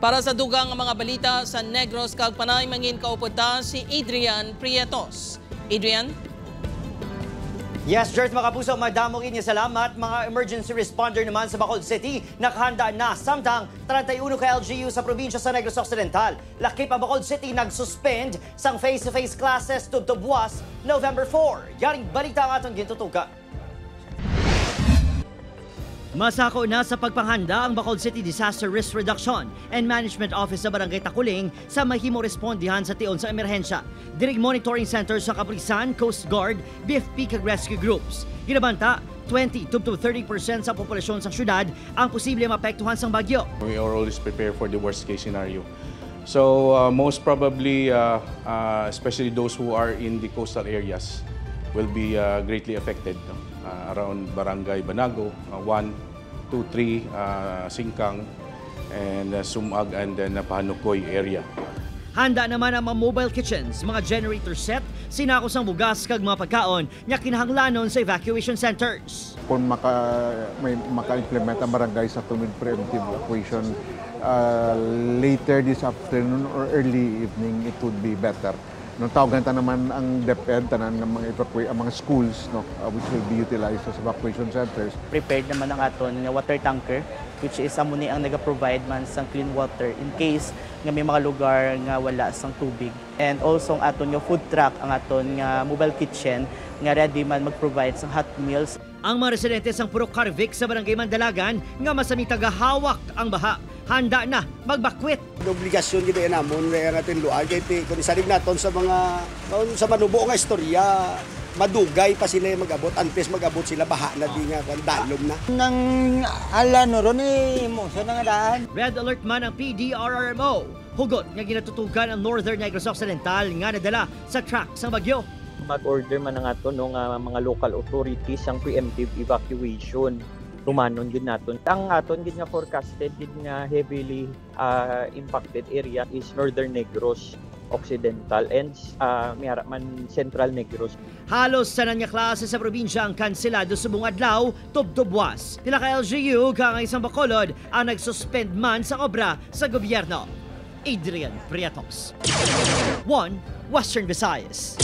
Para sa dugang mga balita sa Negros, kag panay mangin kaupunta si Adrian Prietos. Adrian? Yes, Jert, mga kapuso, madamong inyong salamat. Mga emergency responder naman sa Bacolod City, nakahanda na samtang 31 ka LGU sa probinsya sa Negros Occidental. Lakip ang Bacolod City nag-suspend sang face-to-face classes tubtob buwas November 4. Yaring balita ang atong gintutukan. Masako na sa pagpanghanda ang Bacolod City Disaster Risk Reduction and Management Office sa Barangay Takuling sa mahimo respondihan sa tion sa emerhensya. Dirig monitoring center sa Kapulisan, Coast Guard, BFP kag rescue groups. Ginabanta, 20 to 30% sa populasyon sa syudad ang posible maapektuhan sang bagyo. We are always prepared for the worst case scenario. So most probably, especially those who are in the coastal areas, will be greatly affected. Around Barangay Banago, 1, 2, 3, Singkang, and Sumag, and then Pahanukoy area. Handa naman ang mga mobile kitchens, mga generator set, sinakos ang bugas kag mga pagkaon nya kinahanglanon sa evacuation centers. Kung maka-implement ang barangay sa tunod preemptive evacuation later this afternoon or early evening, it would be better. Nung tawagan ta naman ang DepEd, tanan ng mga evacuate ang mga schools, no, which will be utilized as evacuation centers. Prepared naman ang aton nga water tanker, which is amo ni ang naga-provide man sang clean water in case nga may mga lugar nga wala sang tubig. And also ang aton nga food truck, ang aton nga mobile kitchen nga ready man mag-provide sang hot meals. Ang mga residente sang Purok Carvic sa Barangay Mandalagan nga masami tagahawak ang baha, handa na magbakwit. Obligasyon gid namon nga atin luag kay kun isarib naton sa mga sa manubo nga istorya, madugay pa sila mag-abot, unless mag-abot sila baha na di nga dalom na. Nang ala no ron mo sa nga daan. Red alert man ang PDRRMO. Hugot nga ginatutugan ang Northern Negros Occidental nga nadala sa track sa bagyo. Mag-order man nga ito ng mga local authorities ang preemptive evacuation. Tumanon din natin. Ang aton din nga forecasted din nga heavily impacted area is Northern Negros Occidental and mayara man Central Negros. Halos sa nanya klase sa probinsya ang kanselado sa buong adlaw, tubtubwas. Tila ka LGU kang isang Bacolod ang nagsuspend man sa obra sa gobyerno. Adrian Prietos, 1 Western Visayas.